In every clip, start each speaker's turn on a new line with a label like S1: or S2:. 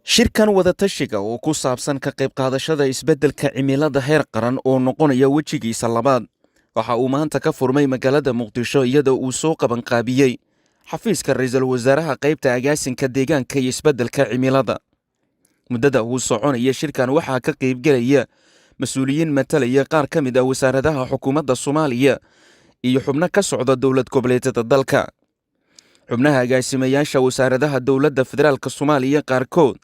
S1: shirkan wadatashiga oo ku saabsan ka qayb qaadashada isbeddelka cimilada heer qaran oo noqonaya wejigiisa labaad waxa uu maanta ka furmay magaalada muqdisho iyadoo uu soo qabanqaabiyey xafiiska ra'iisul wasaaraha qaybta agaasinka deegaanka iyo isbeddelka cimilada. muddada uu soconaya shirkan waxaa ka qaybgelaya mas-uuliyiin matalaya qaar ka mid ah wasaaradaha xukuumadda Soomaaliya iyo xubno ka socda dowlad goboleedyada dalka. xubnaha agaasimayaasha wasaaradaha dowladda federaalka Soomaaliya qaarkood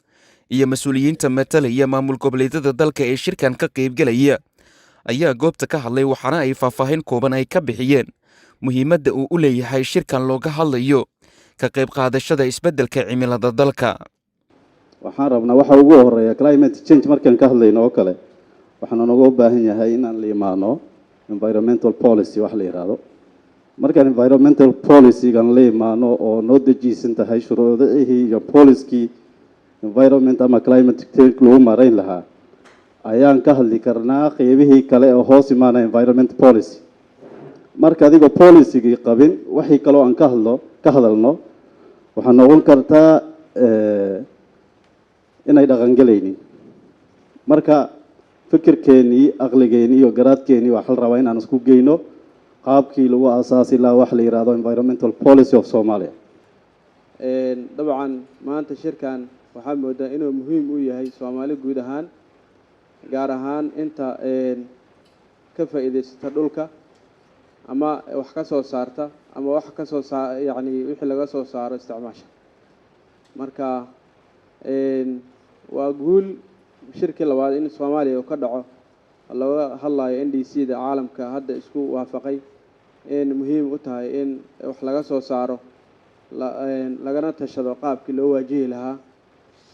S1: iyo mas-uuliyiinta matalaya maamul goboleedyada dalka ee shirkan ka qaybgelaya ayaa goobta ka hadlay waxaana ay faahfaahin kooban ay ka bixiyeen muhiimadda uu u leeyahay shirkan looga hadlayo ka qayb qaadashada isbeddelka cimilada dalka.
S2: waxaan rabnaa waxa ugu horeeya climate change markaan ka hadlayno oo kale waxaan uga baahan yahay inaan la imaano environmental policy wax la yiraahdo. markaan environmental policy-gan la imaano oo noo dejisan tahay shuruudihii iyo policy environment ama climate change lagu maarayn lahaa ayaan ka hadli karnaa qaybihii kale oo hoos imaanaya environment policy. marka adigoo policy-gii qabin wixii kale oo aan ka hadalno waxaa noqon kartaa inay dhaqangelaynin. marka fikirkeennii aqligeenii iyo garaadkeennii waxaa la rabaa inaan isku geyno qaabkii lagu aasaasi lahaa wax la yiraahdo environmental policy of Somalia.
S3: dabcan maanta shirkan waxaa moodaa inuu muhiim u yahay Soomaali guud ahaan gaar ahaan inta ka faa'iideysata dhulka ama wax ka soo saarta ama wax ka soo yani wixii laga soo saaro isticmaasha. marka waa guul shirkii labaad in Soomaaliya uu ka dhaco laga hadlayo NDC-da caalamka hadda isku waafaqay in muhiim u tahay in wax laga soo saaro lagana tashado qaabkii loo waajihi lahaa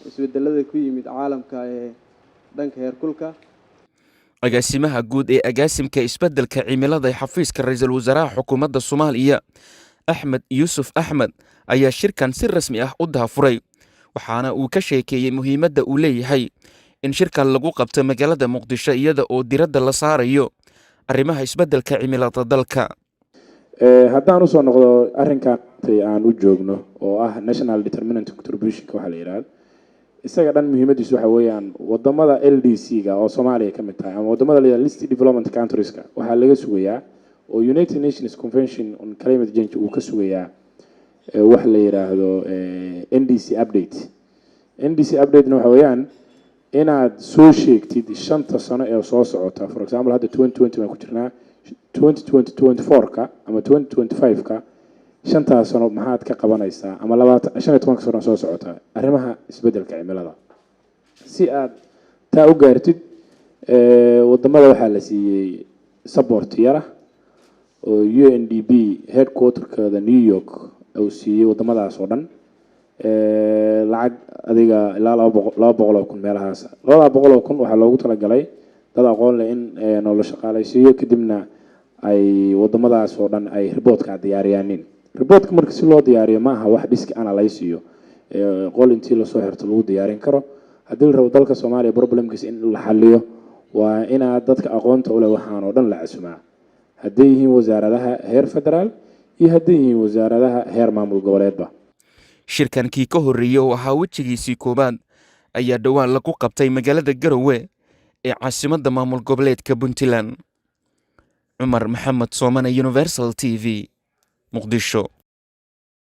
S3: isbedelada ku yimid caalamka ee dhanka heerkulka.
S1: agaasimaha guud ee agaasimka isbeddelka cimilada ee xafiiska ra'iisul wasaaraha xukuumadda Soomaaliya Axmed Yuusuf Axmed ayaa shirkan si rasmi ah u daafuray waxaana uu ka sheekeeyey muhiimadda uu leeyahay in shirkan lagu qabto magaalada Muqdisho iyada oo diradda la saarayo arrimaha isbeddelka cimilada dalka.
S4: haddaan usoo noqdo arrinkan aan u joogno oo ah national determinant contribution waxa la yiraahdo isaga dhan muhiimadiisu waxa weeyaan wadamada LDC-ga oo Soomaaliya ka mid tahay ama wadamada la yiraahdo least development countries-ka waxaa laga sugayaa oo United Nations Convention on Climate Change uu ka sugayaa wax la yiraahdo NDC update. NDC update-na waxa weeyaan inaad soo sheegtid shanta sano ee soo socota. for example hadda 2020 baan ku jirnaa 2024ka ama 2025ka shantaas sano maxaad ka qabanaysaa ama 25 sano soo socota arrimaha isbeddelka cimilada si aad taa u gaartid. wadamada waxaa la siiyey support yara oo UNDP headquarter-keeda New York uu siiyey wadamadaas oo dhan lacag adiga ilaa 200,000 meelahaas 200,000 waxaa loogu talagalay dad aqoon leh in nolol shaqaalaysiiyo kadibna ay wadamadaas oo dhan ay report-ka diyaariyaan. report-ka marka si loo diyaariyo ma aha wax disk analysis qol intii la soo xirto lagu diyaarin karo. haddii la rabo dalka Soomaaliya problemkiisa in la xalliyo waa in dadka aqoonta u leh waxaan oo dhan la casumaa haddii yihiin wasaaradaha heer federaal iyo haddii yihiin wasaaradaha heer maamul goboleedba.
S1: shirkankii ka horreeyay oo ahaa wejigiisii koowaad ayaa dhowaan lagu qabtay magaalada Garowe ee caasimadda maamul goboleedka Puntland. Cumar Maxamed Soomane, Universal TV, Muqdisho.